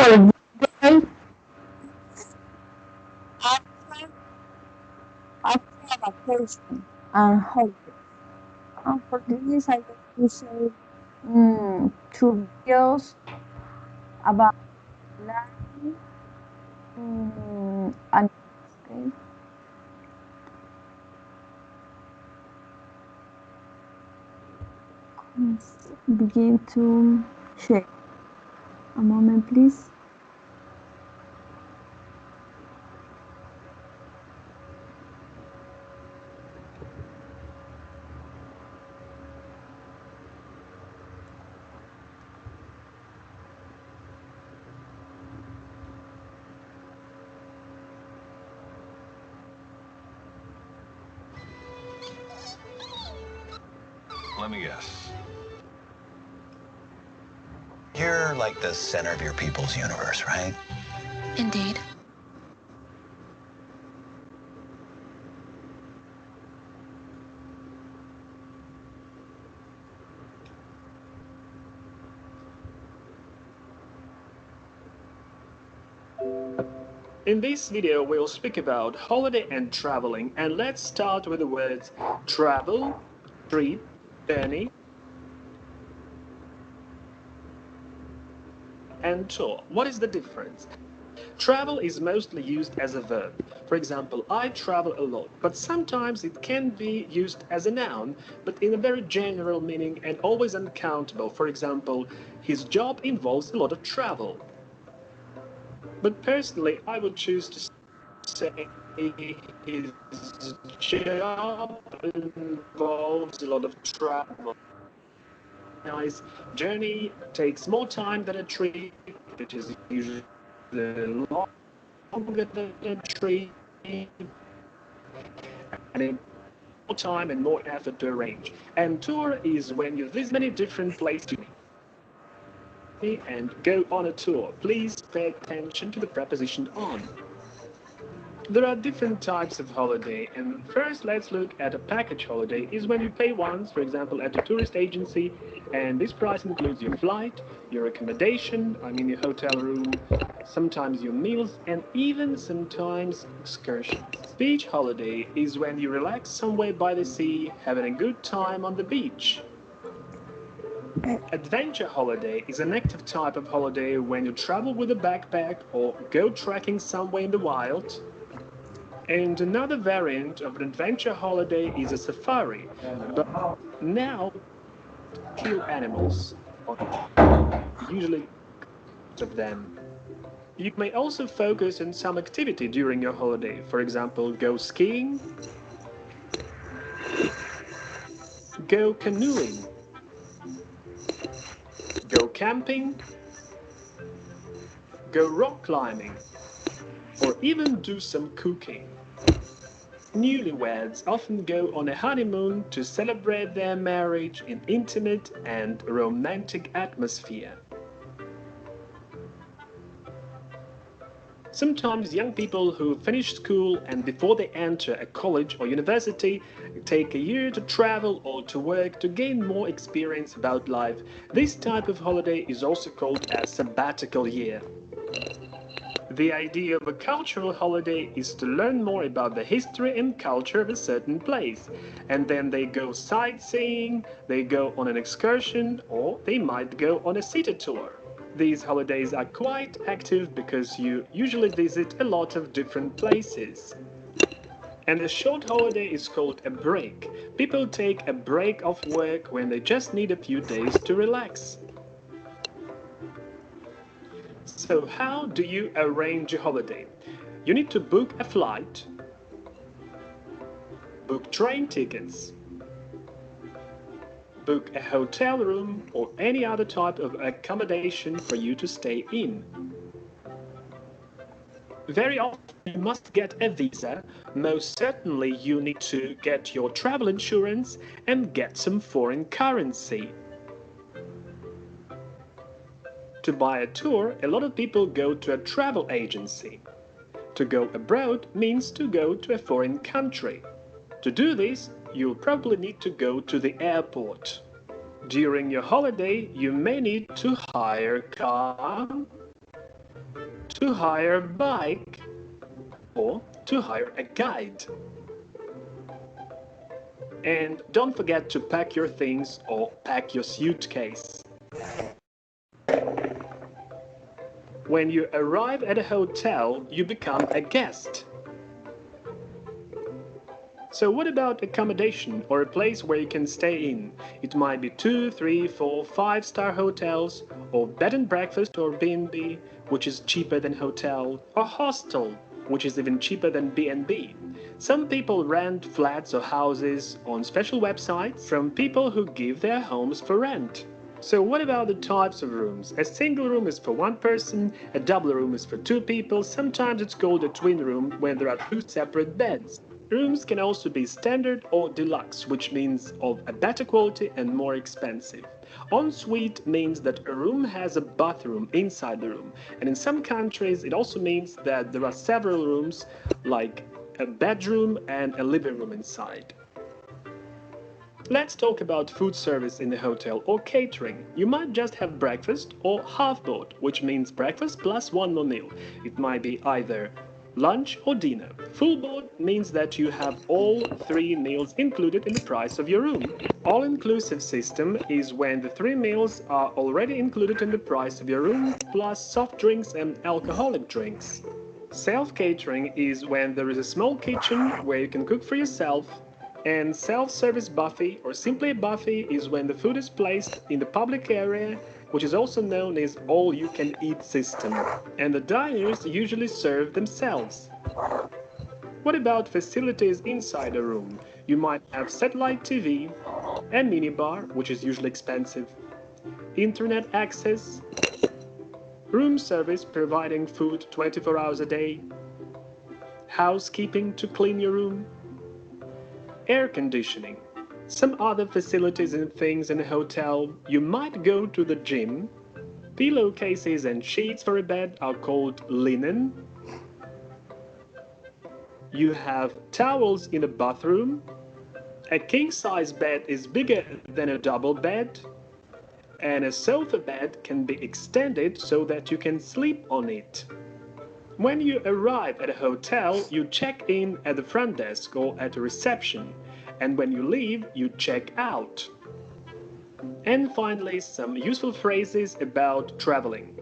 holiday after vacation and holiday. And for this, I want to say two videos about learning and okay. Begin to share. A moment, please. Let me guess. You're like the center of your people's universe, right? Indeed. In this video, we'll speak about holiday and traveling, and let's start with the words travel, trip, journey, and tour. What is the difference? Travel is mostly used as a verb. For example, I travel a lot, but sometimes it can be used as a noun, but in a very general meaning and always uncountable. For example, his job involves a lot of travel. But personally, I would choose to say his job involves a lot of travel. Nice journey takes more time than a trip. It is usually longer than a trip, and it more time and more effort to arrange. And tour is when you visit many different places and go on a tour. Please pay attention to the preposition on. There are different types of holiday, and first let's look at a package holiday is when you pay once, for example at a tourist agency, and this price includes your flight, your accommodation, I mean your hotel room, sometimes your meals, and even sometimes excursions. Beach holiday is when you relax somewhere by the sea, having a good time on the beach. Adventure holiday is an active type of holiday when you travel with a backpack or go trekking somewhere in the wild. And another variant of an adventure holiday is a safari, but now kill animals, or usually of them. You may also focus on some activity during your holiday, for example, go skiing, go canoeing, go camping, go rock climbing, or even do some cooking. Newlyweds often go on a honeymoon to celebrate their marriage in intimate and romantic atmosphere. Sometimes young people who finish school and before they enter a college or university take a year to travel or to work to gain more experience about life. This type of holiday is also called a sabbatical year. The idea of a cultural holiday is to learn more about the history and culture of a certain place, and then they go sightseeing, they go on an excursion, or they might go on a city tour. These holidays are quite active because you usually visit a lot of different places. And a short holiday is called a break. People take a break off work when they just need a few days to relax. So how do you arrange a holiday? You need to book a flight, book train tickets, book a hotel room or any other type of accommodation for you to stay in. Very often you must get a visa. Most certainly you need to get your travel insurance and get some foreign currency. To buy a tour, a lot of people go to a travel agency. To go abroad means to go to a foreign country. To do this, you'll probably need to go to the airport. During your holiday, you may need to hire a car, to hire a bike, or to hire a guide. And don't forget to pack your things or pack your suitcase. When you arrive at a hotel, you become a guest. So what about accommodation or a place where you can stay in? It might be 2, 3, 4, 5-star hotels, or bed and breakfast or B&B, which is cheaper than hotel, or hostel, which is even cheaper than B&B. Some people rent flats or houses on special websites from people who give their homes for rent. So what about the types of rooms? A single room is for one person, a double room is for two people, sometimes it's called a twin room when there are two separate beds. Rooms can also be standard or deluxe, which means of a better quality and more expensive. Ensuite means that a room has a bathroom inside the room, and in some countries it also means that there are several rooms, like a bedroom and a living room inside. Let's talk about food service in the hotel or catering. You might just have breakfast or half board, which means breakfast plus one more meal. It might be either lunch or dinner. Full board means that you have all three meals included in the price of your room. All-inclusive system is when the three meals are already included in the price of your room, plus soft drinks and alcoholic drinks. Self-catering is when there is a small kitchen where you can cook for yourself, and self-service buffet, or simply a buffet, is when the food is placed in the public area, which is also known as all-you-can-eat system, and the diners usually serve themselves. What about facilities inside a room? You might have satellite TV, a minibar, which is usually expensive, internet access, room service providing food 24 hours a day, housekeeping to clean your room, air conditioning. Some other facilities and things in a hotel, you might go to the gym. Pillowcases and sheets for a bed are called linen. You have towels in a bathroom. A king-size bed is bigger than a double bed. And a sofa bed can be extended so that you can sleep on it. When you arrive at a hotel, you check in at the front desk or at a reception, and when you leave, you check out. And finally, some useful phrases about traveling.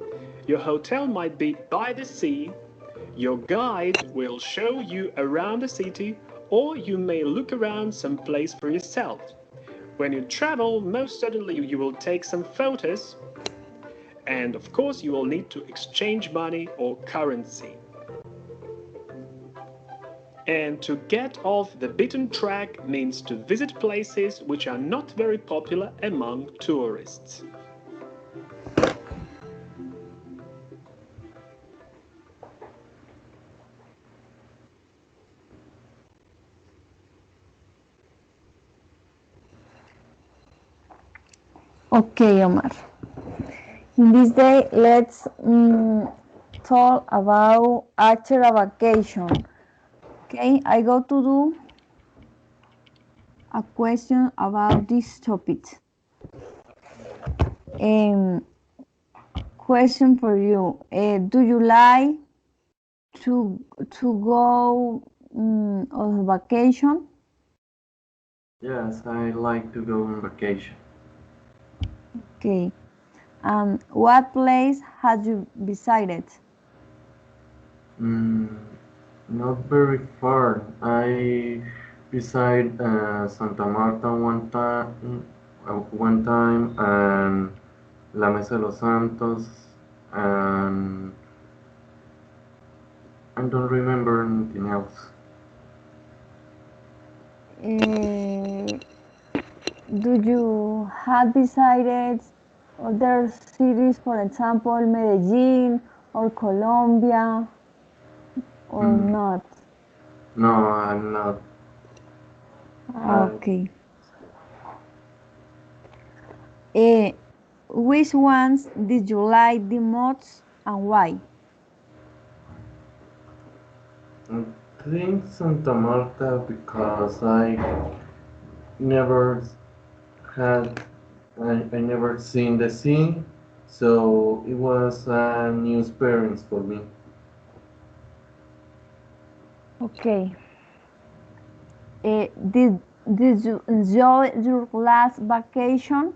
Your hotel might be by the sea, your guide will show you around the city, or you may look around some place for yourself. When you travel, most certainly you will take some photos, and of course you will need to exchange money or currency. And to get off the beaten track means to visit places which are not very popular among tourists. Okay, Omar. In this day, let's talk about after a vacation. Okay, I go to do a question about this topic. Question for you: do you like to go on vacation? Yes, I like to go on vacation. Okay. What place have you visited? Not very far. I visited Santa Marta one time, and La Mesa de los Santos, and I don't remember anything else. Do you have visited other cities, for example, Medellin or Colombia, or not? No, I'm not. Okay. Which ones did you like the most and why? I think Santa Marta because never had I never seen the sea, So it was a new experience for me. Okay. Did you enjoy your last vacation?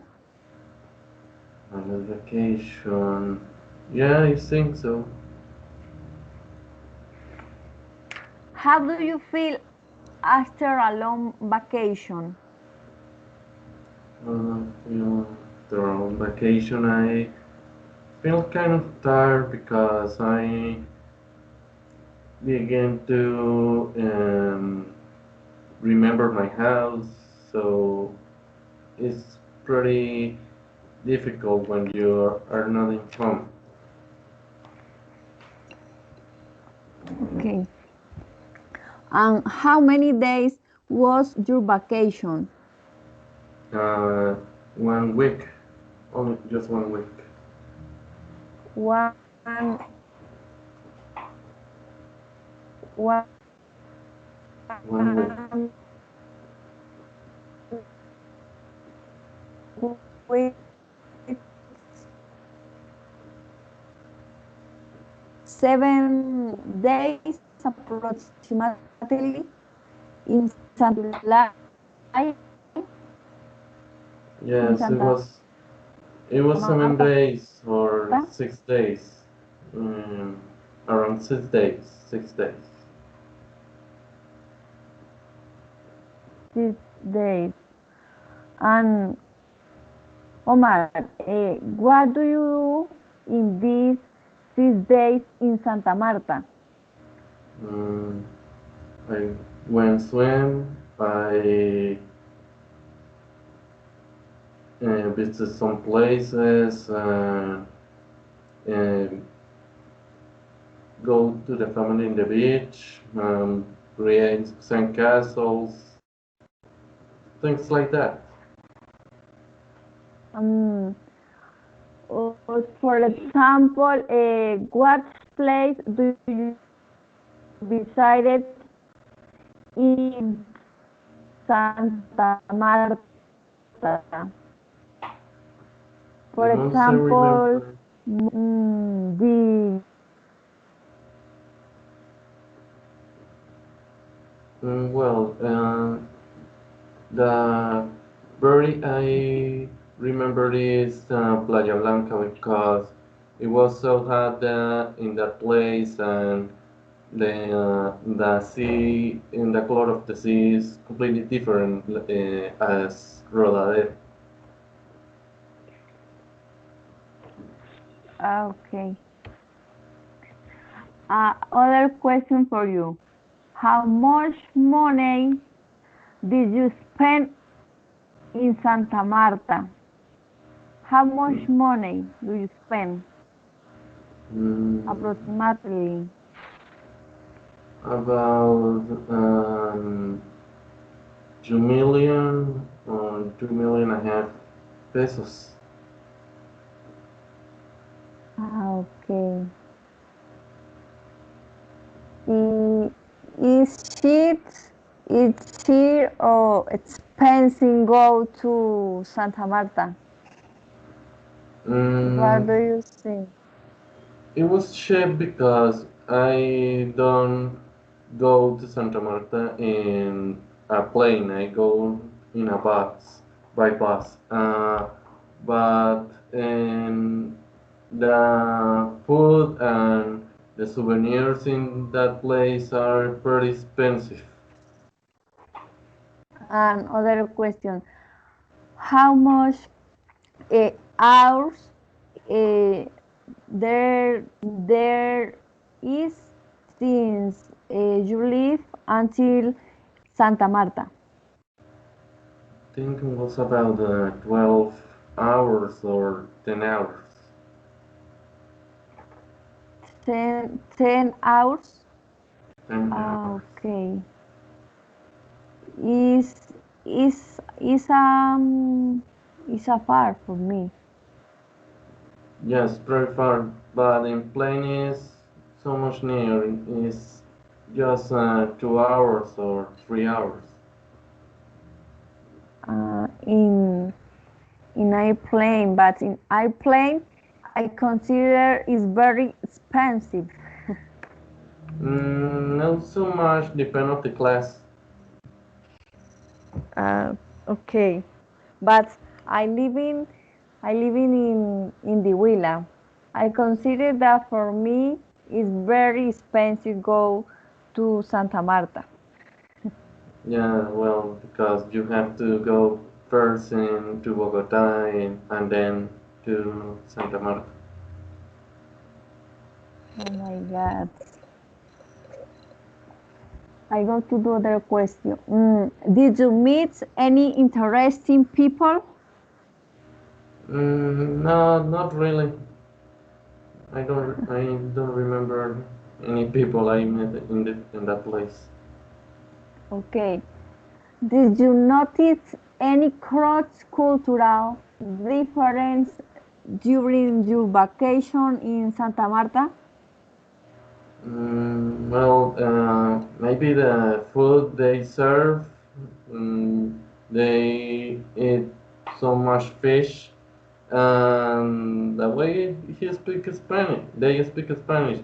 On a vacation. Yeah, I think so. How do you feel after a long vacation? On vacation, I feel kind of tired because I began to remember my house, so it's pretty difficult when you are not in home. Okay. And how many days was your vacation? Uh, 1 week, only just 1 week. One, one 1 week. week, 7 days approximately in Santa in Yes, Santa it was seven Marta. days or 6 days. Um, Around 6 days. 6 days. 6 days. And Omar, what do you do in these 6 days in Santa Marta? Um, I went swim. I visited some places. And go to the family in the beach. Create sandcastles. Things like that. Um, for example, what place do you visited in Santa Marta? The For most I example, remember. the Well, the very I remember is Playa Blanca because it was so hot in that place, and the sea in the color of the sea is completely different as Rodadero. okay. Other question for you. How much money did you spend in Santa Marta? How much money do you spend Mm, approximately? about 2 million or 2.5 million pesos. Okay. I- Is cheap? It's cheap or expensive go to Santa Marta? What do Mm, you think? It was cheap because I don't go to Santa Marta in a plane. I go in a bus, by bus. But in the food and the souvenirs in that place are pretty expensive. And other question. How much hours uh, there is since you live until Santa Marta? I think it was about 12 hours or 10 hours. 10 hours? 10 hours. Okay. Is is a far for me. Yes, very far, but in plane is so much near. It's just 2 hours or 3 hours. In airplane, but in airplane I consider is very expensive. Not so much, depend of the class. Okay, but I living in the Huila. I consider that for me it's very expensive go to Santa Marta. Yeah, well, because you have to go first to Bogota and then to Santa Marta. Oh my God. I go to the other question. Did you meet any interesting people? No, not really. I don't remember any people I met in that place. Okay. Did you notice any cross-cultural difference during your vacation in Santa Marta? Well, maybe the food they serve, they eat so much fish, and the way they speak Spanish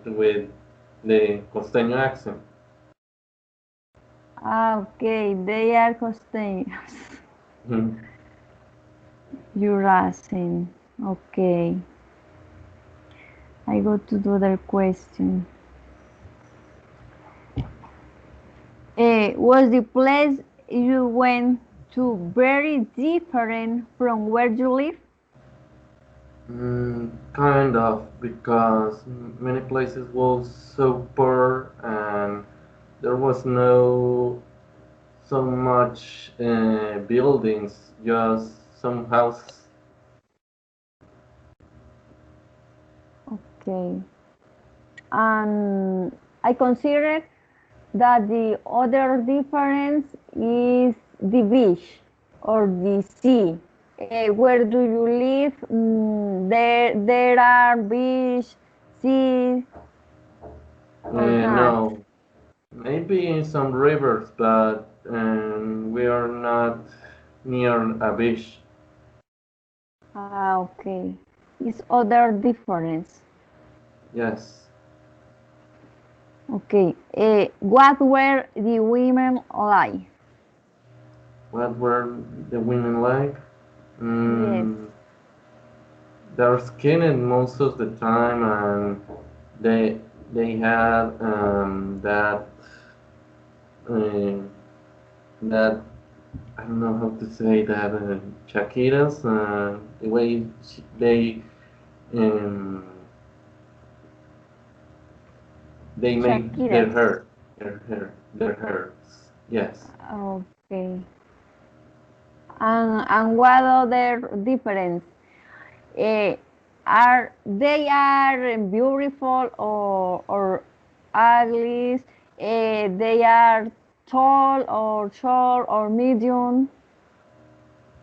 with the costeño accent. Ah, okay, they are costeños. Mhm. You're asking. Okay. I go to the other question. Was the place you went to very different from where you live? Kind of, because many places was so poor and there was no so much buildings, just some houses. Okay. And I consider that the other difference is the beach or the sea. Where do you live? There are beach, sea or not? No, maybe in some rivers, but we are not near a beach. Ah, okay. It's other difference. Yes. Okay. What were the women like? What were the women like? Yes. Mm, they're skinned most of the time, and they they had uh, that I don't know how to say that Shakiras, the way um, they make Shakiras. their hairs. Yes. Okay. And what other difference? Eh, are they are beautiful or ugly? They are tall or short or medium?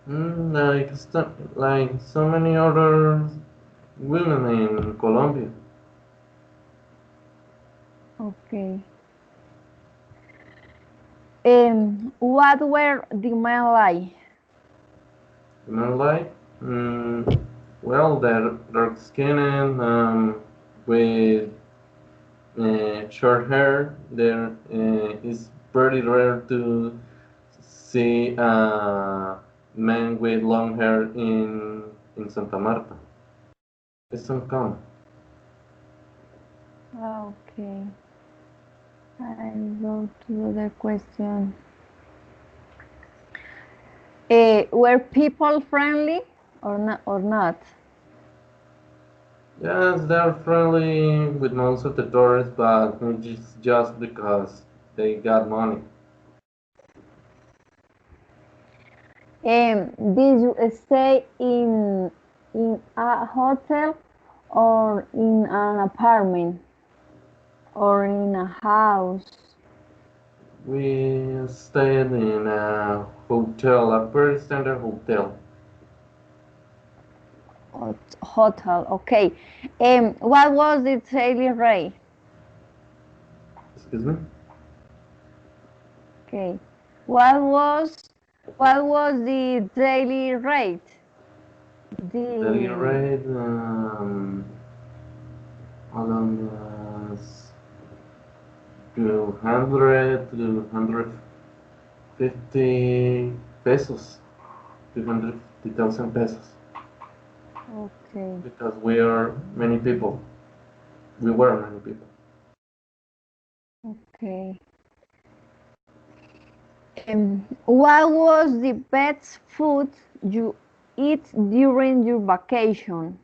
Like so many other women in Colombia. Okay. What were the men like? You know, like, well, they're dark skinned, with short hair. There is pretty rare to see men with long hair in Santa Marta. It's uncommon. Okay. I go to the other question. Were people friendly or not? Yes, they're friendly with most of the tourists, but it's just because they got money. Did you stay in a hotel or in an apartment or in a house? We stayed in a hotel, a pretty standard hotel. Hotel, okay. What was the daily rate? Excuse me? Okay. What was what was the daily rate? Daily The rate, almost 200 to 150 pesos, 250,000 pesos, okay. because we are many people. We were many people. Okay. What was the best food you eat during your vacation?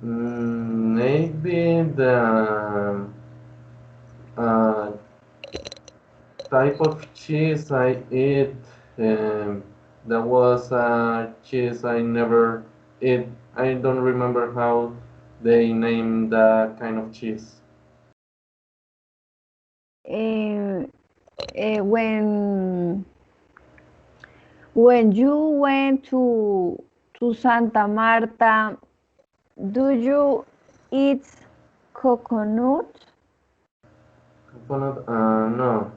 Maybe the uh, type of cheese I eat. That was cheese I never eat. I don't remember how they name that kind of cheese. Uh, when you went to Santa Marta, do you eat coconut? Coconut? No,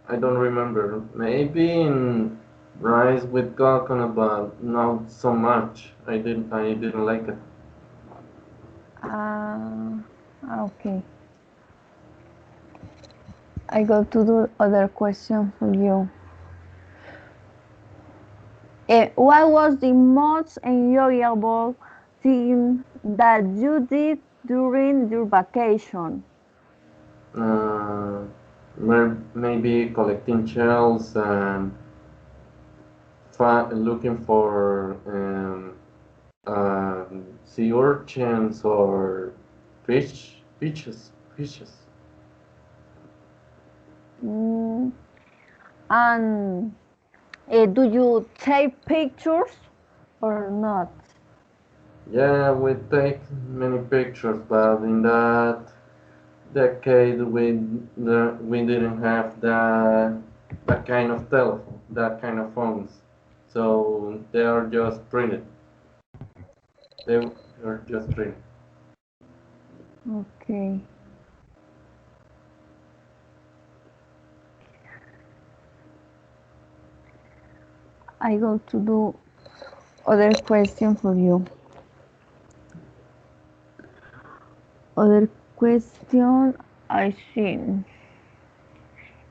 I don't remember. Maybe in rice with coconut, but not so much. I didn't like it. Uh, okay. I go to the other question for you. What was the most enjoyable thing that you did during your vacation? Uh, Maybe collecting shells and looking for sea urchins or fishes. Mm, and do you take pictures or not? Yeah, we take many pictures, but in that decade we didn't have that kind of telephone, that kind of phones. So they are just printed. They are just printed. Okay. I go to do other question for you. Other question I think.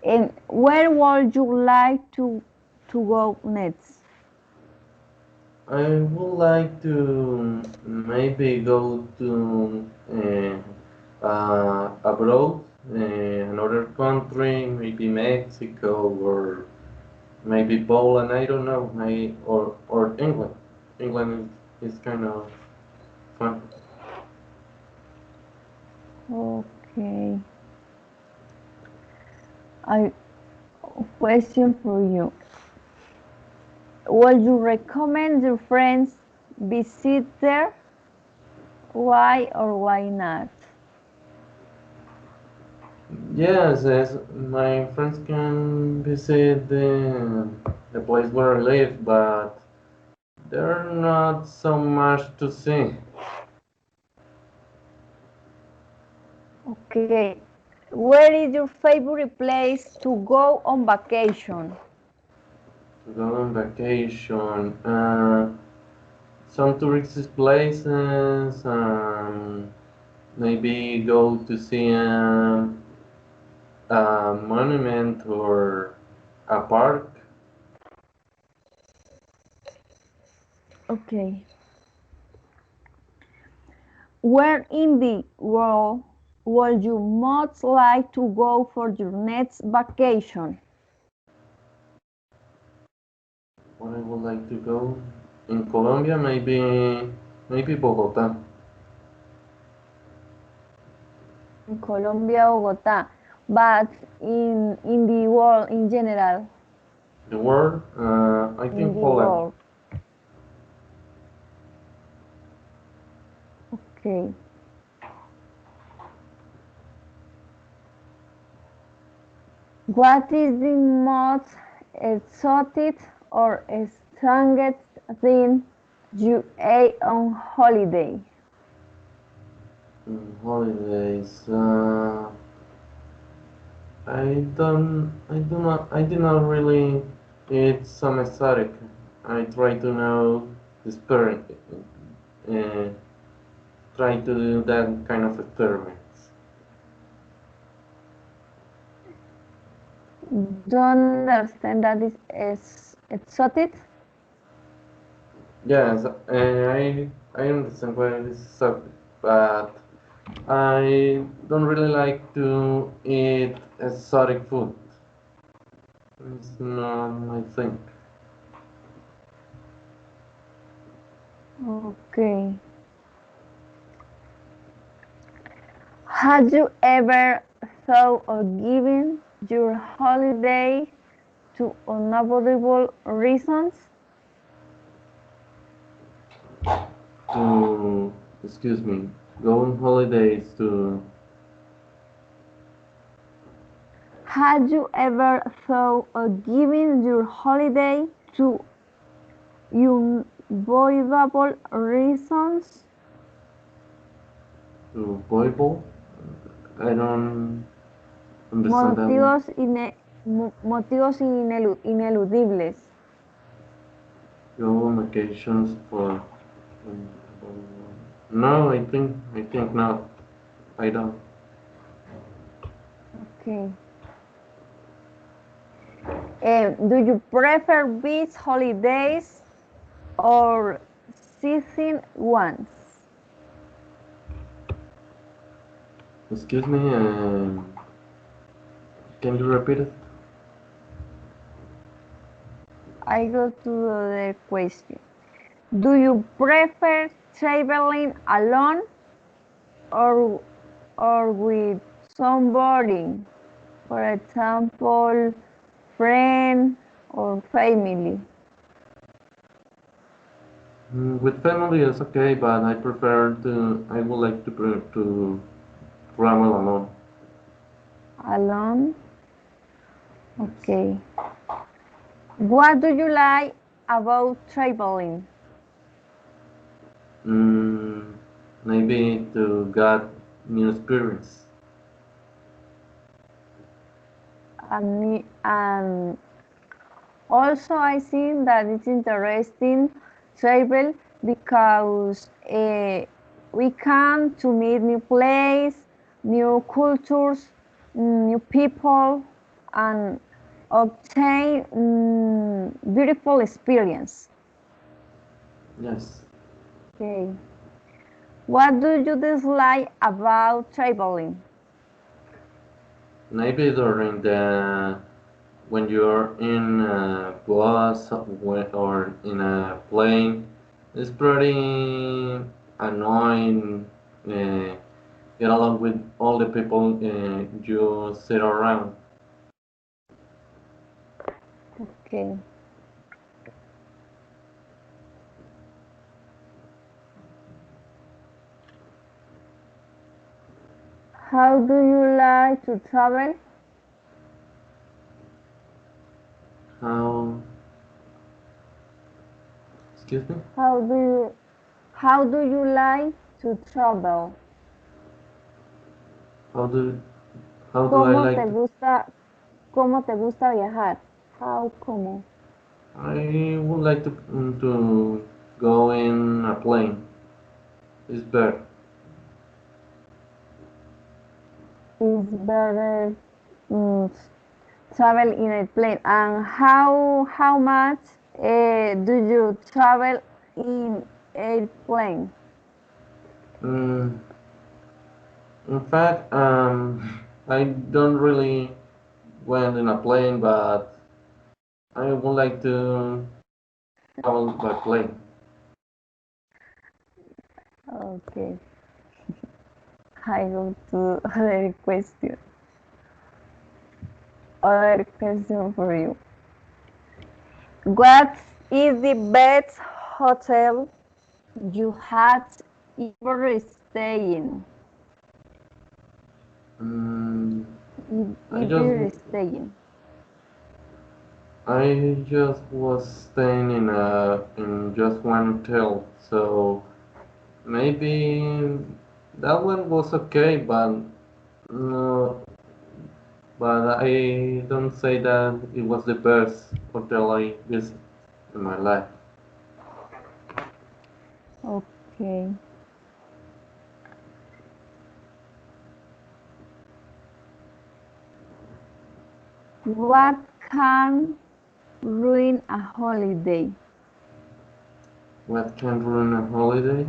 And where would you like to go next? I would like to maybe go to abroad, another country, maybe Mexico or maybe Poland. I don't know. Or England. England is kind of fun. Okay. I question for you. Would you recommend your friends visit there? Why or why not? Yes, yes, my friends can visit the place where I live, but there are not so much to see. Okay. Where is your favorite place to go on vacation? To go on vacation, some tourist places, maybe go to see a monument or a park. Okay. Where in the world would you most like to go for your next vacation? Where I would like to go in Colombia, maybe Bogota. In Colombia, Bogota, but in the world in general, The world, I in think the Poland. world. Okay. What is the most exotic or strangest thing you ate on holiday? Holidays. I did not really eat some exotic. I try to know despair, uh, trying to do that kind of experiments. Don't understand that is exotic. Yes, I understand why this is subject, but I don't really like to eat exotic food. It's not my thing. Okay. Have you ever thought of giving your holiday to unavoidable reasons? To, excuse me, go on holidays to, Had you ever thought of giving your holiday to unavoidable reasons? Bible. I don't understand that one. Ineludibles. Go on vacations for. um, No, I think not. I don't. Okay. Do you prefer beach holidays or season ones? Excuse me. Can you repeat it? I go to the other question. Do you prefer traveling alone or with somebody? For example, friend or family. With family is okay, but I prefer to. I would like to travel alone. Alone? Okay. What do you like about traveling? Mm, Maybe to get new experience. And also, I think that it's interesting travel because we can to meet new place, new cultures, new people, and obtain beautiful experience. Yes. Okay. What do you dislike about traveling? Maybe during the when you're in a bus or in a plane, it's pretty annoying. Uh, get along with all the people you sit around. Okay. How do you like to travel? How? Excuse me. How do you how do you like to travel? How do how do I ¿Cómo like te to? gusta cómo te gusta viajar? How cómo I would like to go in a plane. It's better. is better mm, travel in a plane? And how much do you travel in airplane? Mm, in fact, I don't really went in a plane, but I would like to travel by plane. Okay, I go to other question. Other question for you. What is the best hotel you had ever stayed in? Mm, I just Ever stayed in? I just was staying in just one hotel, so maybe that one was okay, but no, but I don't say that it was the best hotel I visited in my life. Okay. What can ruin a holiday? What can ruin a holiday?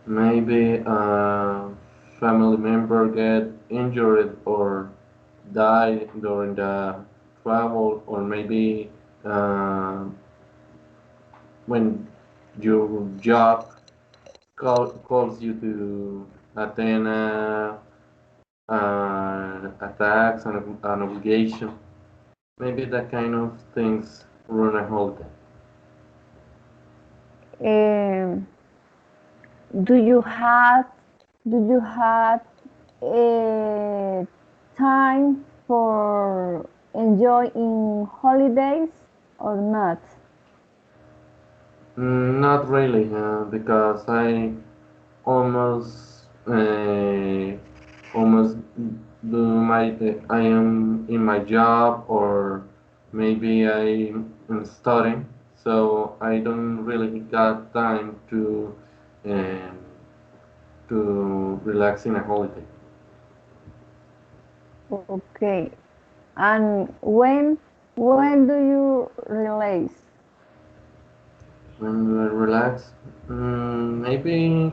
Maybe a family member get injured or die during the travel, or maybe uh, when your job calls you to attend a tax, an obligation. Maybe that kind of things ruin a holiday. Um, do you have a time for enjoying holidays or not? Not really, because I almost almost do my I am in my job, or maybe I am studying, so I don't really got time um, to relax in a holiday. Okay. And when do you realize? When I relax, maybe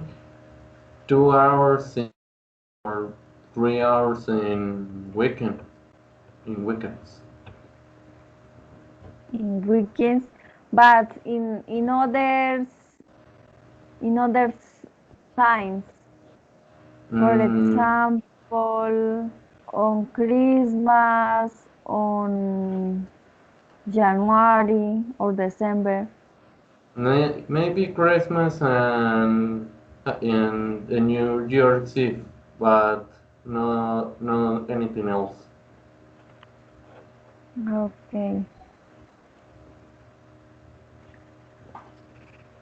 2 hours or 3 hours in weekends. In weekends, but in other times, for Mm, example, on Christmas, on January or December. maybe Christmas and the New Year's Eve, but no anything else. Okay.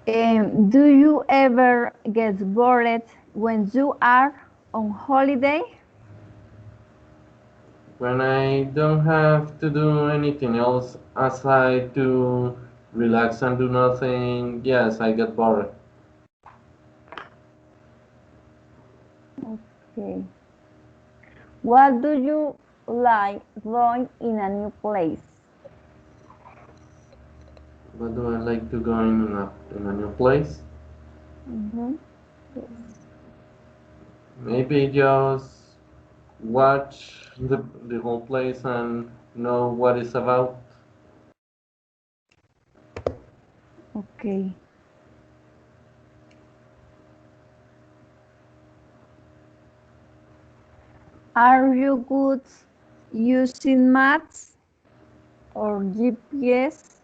Do you ever get bored when you are on holiday? When I don't have to do anything else aside to relax and do nothing, yes, I get bored. Okay. What do you like doing in a new place? What do I like to go in a new place? Mhm. Yes. Maybe just watch the whole place and know what it's about. Okay. Are you good using maps or GPS?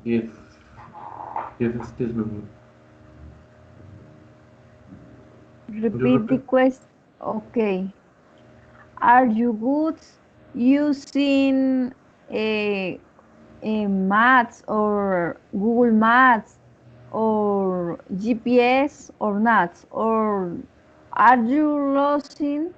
If excuse me. You Repeat the repeat? question. Okay. Are you good using maps or Google Maps or GPS or not? Or are you losing?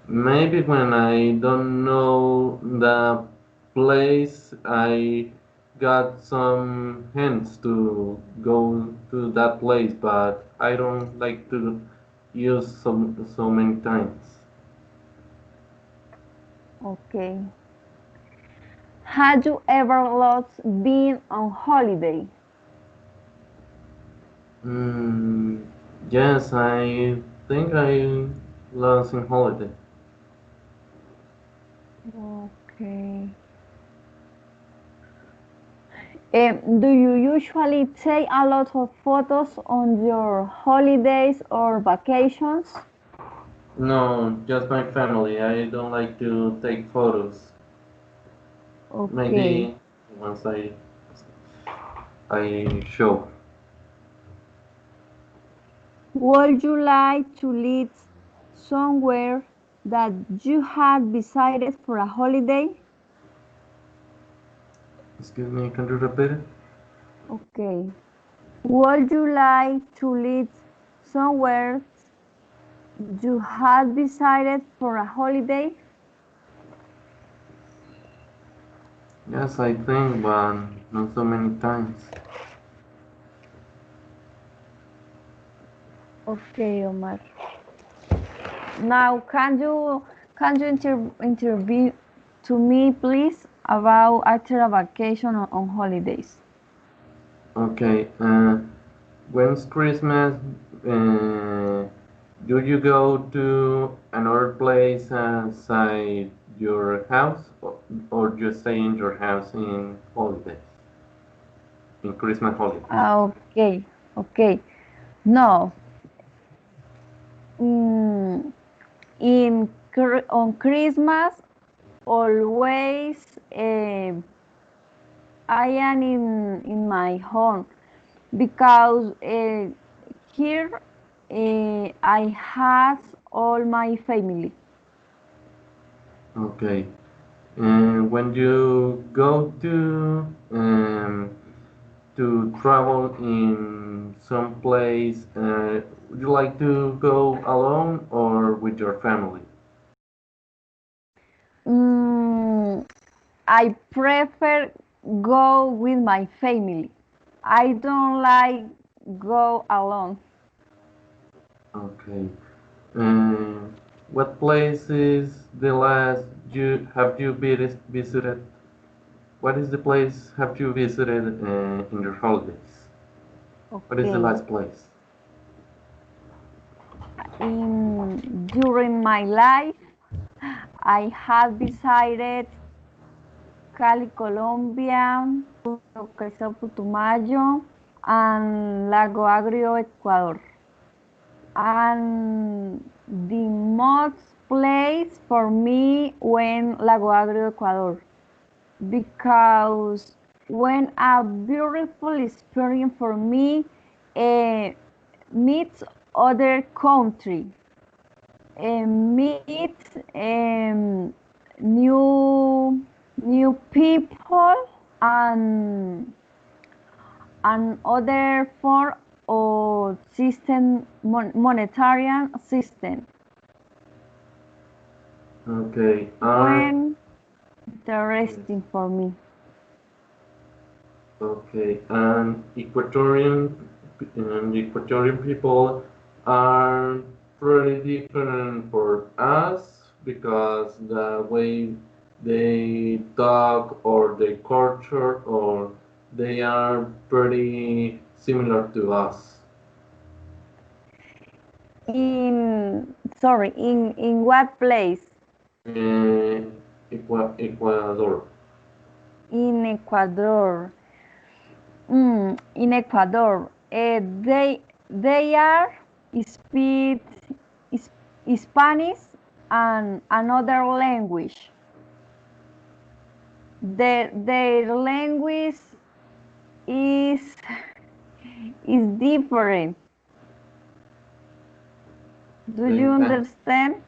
Maybe when I don't know the place, I got some hints to go to that place, but I don't like to use so many times. Okay. Had you ever lost being on holiday? Mm, yes, I think I lost in holiday. Okay. Do you usually take a lot of photos on your holidays or vacations? No, just my family. I don't like to take photos. Okay. Maybe once I show. Would you like to live somewhere that you had decided for a holiday? Excuse me, can you repeat it? Okay. Would you like to live somewhere you had decided for a holiday? Yes, I think, but not so many times. Okay, Omar. Now, can you intervene to me, please, about after a vacation on holidays? Okay, when's Christmas? Uh, do you go to another place outside your house, or just stay in your house in holidays, in Christmas holidays? Okay, okay. No, mm, on Christmas, always I am in my home because here I have all my family. Okay, and when you go to travel in some place, would you like to go alone or with your family? Mm, I prefer go with my family. I don't like go alone. Okay. And what place is the last you have you visited? What is the place have you visited in your holidays? What is the Okay. last place? During my life, I have visited Cali, Colombia, Cristal, Putumayo, and Lago Agrio, Ecuador. And the most place for me when Lago Agrio, Ecuador, because when a beautiful experience for me uh, meets other country, meet new people and other form of system monetary system Okay. when Yes. interesting for me. Okay. And Equatorian people are pretty different for us because the way they talk or their culture or they are pretty similar to us. In what place? Ecuador. In Ecuador. In Ecuador, they are speak is- Spanish and another language. Their language is is different. Do They you have, understand?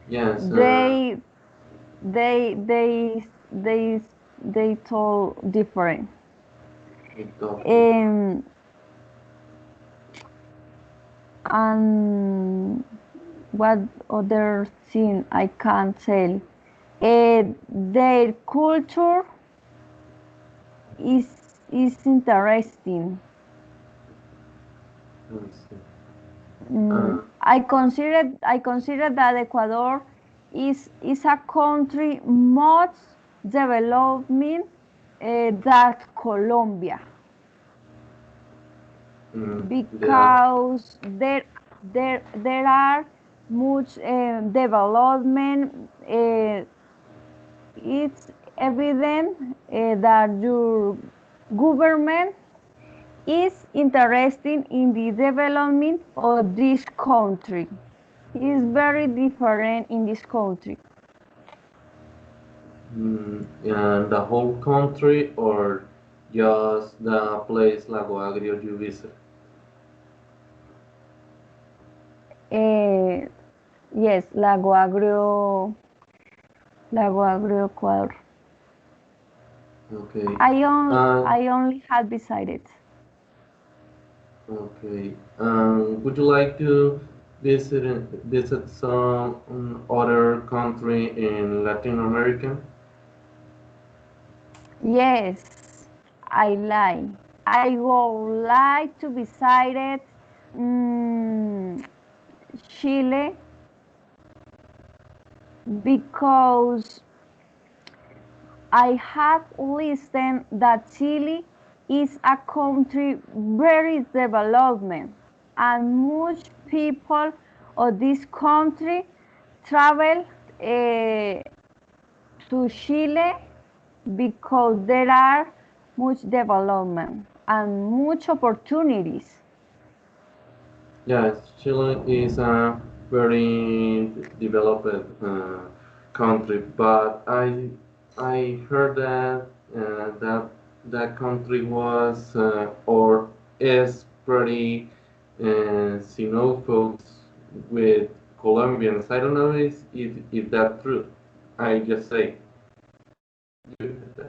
yes, They they they they they told different. they talk different. Um, and what other thing I can tell? Their culture is interesting. Let me see. Uh, I consider that Ecuador is a country much developing than Colombia yeah. because there are much development. It's evident that your government is interested in the development of this country. It's very different in this country. And the whole country or just the place Lago Agrio you visit? Uh, yes, Lago Agrio, Ecuador. Okay. Uh, I only had decided. okay. Would you like to visit some other country in Latin America? Yes, I like. I would like to visit mm, Chile because I have listened that Chile is a country very development and much people of this country travel to Chile because there are much development and much opportunities. Yes, Chile is a very developed country, but I heard that that country was or is pretty xenophobe with Colombians. I don't know if that's true. I just say,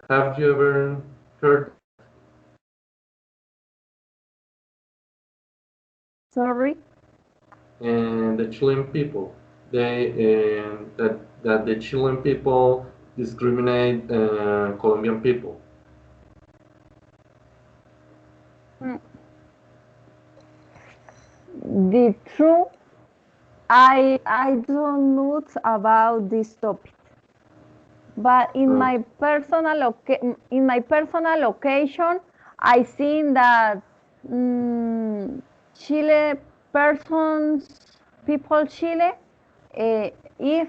have you ever heard Sorry? the Chilean people. They that the Chilean people discriminate Colombian people. Mm, the truth, I don't know about this topic, but Uh, in my personal occasion, I think that mm, Chile persons, people Chile, uh, is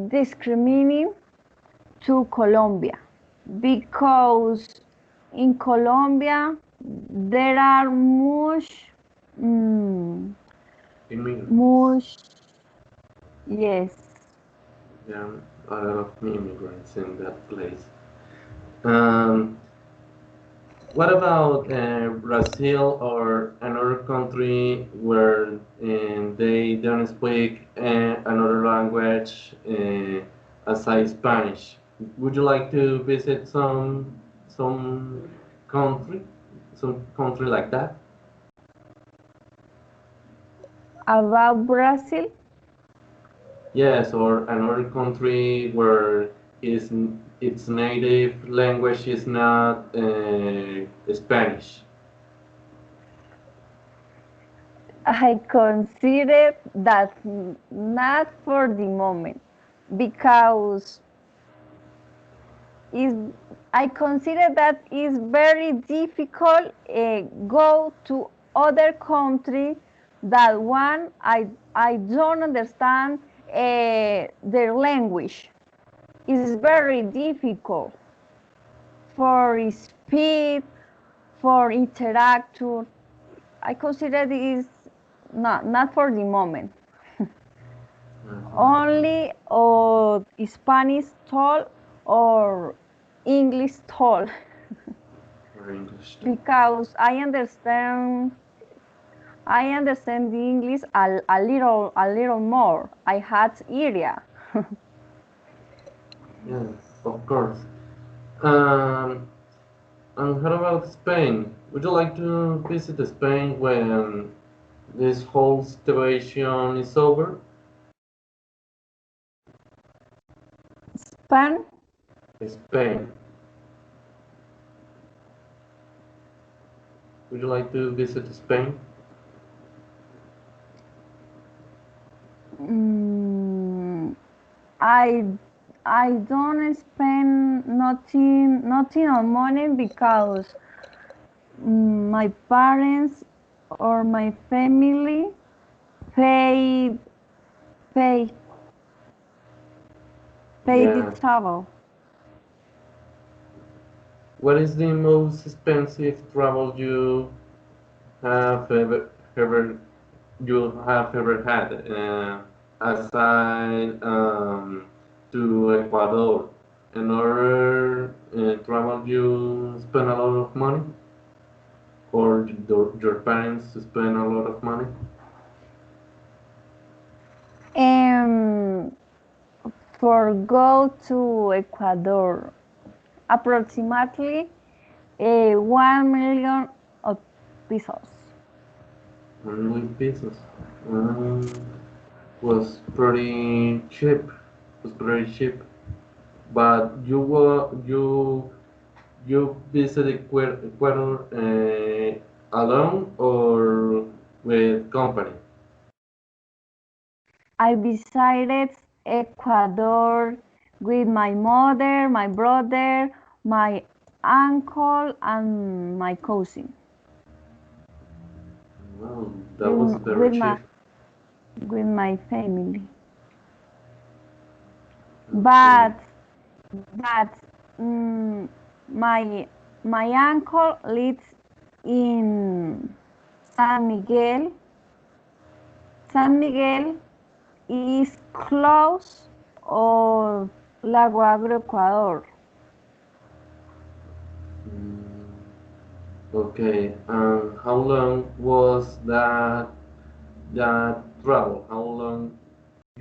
discriminating to Colombia because in Colombia there are mm, immigrants. much, yes, Yeah, a lot of immigrants in that place. Um, what about Brazil or another country where they don't speak another language aside Spanish? Would you like to visit some country, some country like that? about Brazil. Yes, or another country where its native language is not Spanish. I consider that not for the moment because is I consider that it's very difficult go to other country that one I don't understand their language. It's very difficult for speed, for interaction. I consider this not for the moment. Mhm. Only or Spanish tall or English tall Or English too. because I understand the English a little more. I had area. Yes, of course. Um, and how about Spain? Would you like to visit Spain when this whole situation is over? Span Spain. Would you like to visit Spain? mm, I I don't spend nothing on money because my parents or my family pay pay pay the Yeah. travel. What is the most expensive travel you have ever had aside to Ecuador? In order travel, you spend a lot of money, or your parents spend a lot of money? Um, for go to Ecuador, approximately 1 million of pesos. 1 million pesos. Um, was pretty cheap. Was pretty cheap. But you You visit Ecuador alone or with company? I visited Ecuador with my mother, my brother, my uncle, and my cousin. Wow, that was very With my cheap. family. Okay. But mm, my uncle lives in San Miguel. San Miguel is close or Lago Agro, Ecuador. Mm, okay. And how long was that travel? How long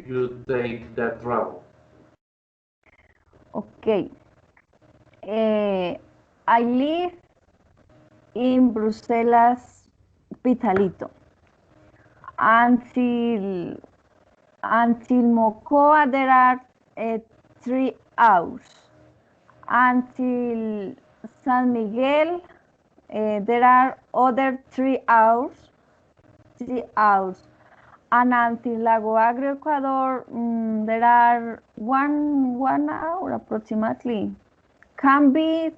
you take that travel? Okay. I live in Bruselas, Pitalito, until Mocoa. There are 3 hours. Until San Miguel, there are other 3 hours. 3 hours. And until Lago Agrio, Ecuador, there are one hour approximately. Can be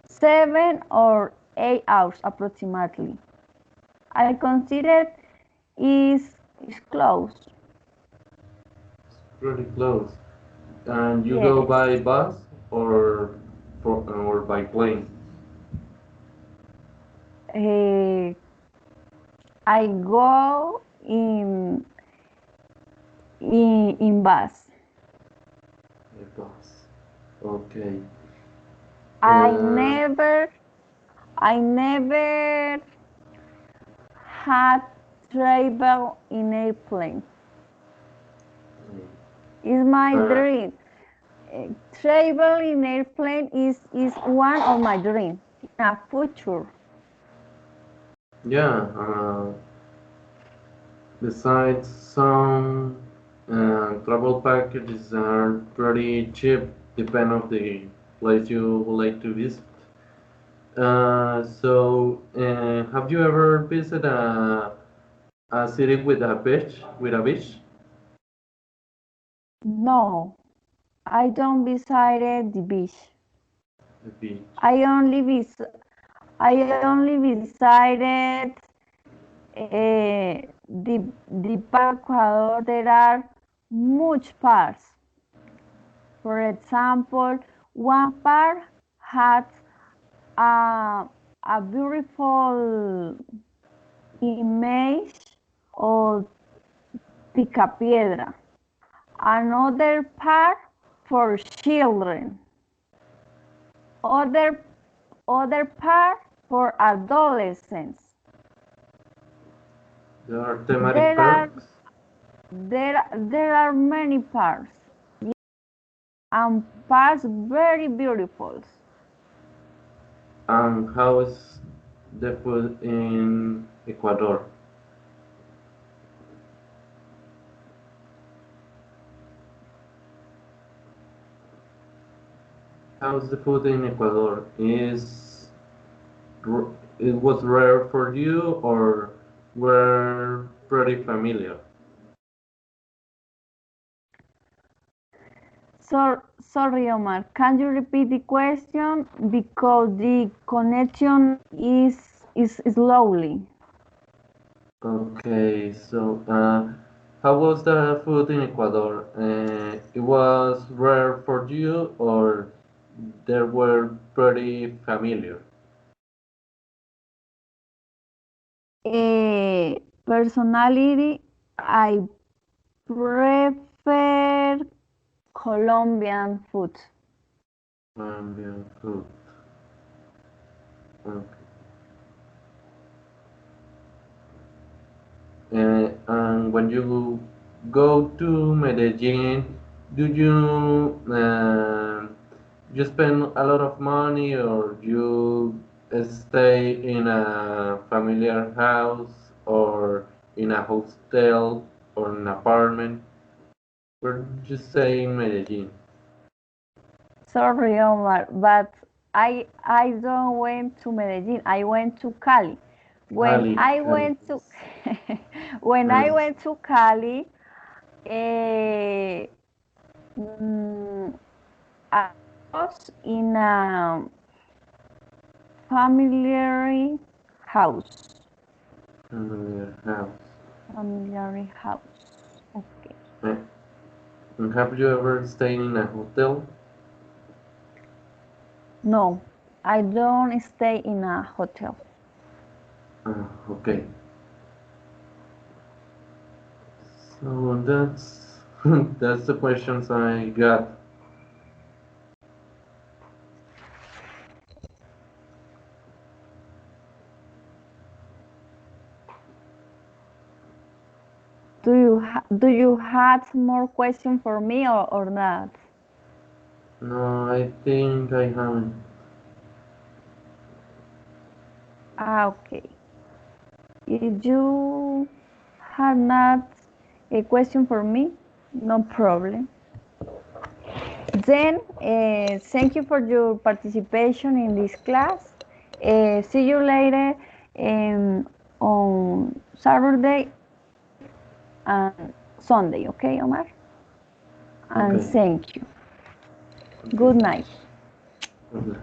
7 or 8 hours approximately. I consider is close. Pretty close. And you go Yes. by bus or or by plane? Eh, I go in bus. By bus. Okay. I Uh, never I never had travel in airplane. It's my uh, dream. Travel in airplane is one of my dreams in a future. yeah. Besides, some travel packages are pretty cheap, depend on the place you would like to visit. Have you ever visited a city with a beach? With a beach? No, I don't visit the beach. The beach. I only visited the park Ecuador. There are much parks. For example, one park has a, a beautiful image of Picapiedra. Another park for children. Other park for adolescents. There are thematic There are parks. many parks and parks very beautiful. And how is the food in Ecuador? How's the food in Ecuador? It was rare for you or were pretty familiar? So sorry, Omar. Can you repeat the question because the connection is slowly. Okay, how was the food in Ecuador? It was rare for you or they were pretty familiar? Personality, I prefer Colombian food. Colombian food. Okay. And when you go to Medellin, do you spend a lot of money or you stay in a familiar house or in a hostel or an apartment? Where did you stay in Medellin? Sorry, Omar, but I don't went to Medellin. I went to Cali. When Cali, I Cali. went to when I went to Cali, I was in a family house. House. Family house. Okay. And have you ever stayed in a hotel? No, I don't stay in a hotel. Okay. So that's that's the questions I got. Do you have more question for me or not? No, I think I haven't. Okay. If you have not a question for me, no problem. Then, thank you for your participation in this class. See you later on Saturday and Sunday, okay, Omar? And Okay. thank you. Okay. Good night. Okay.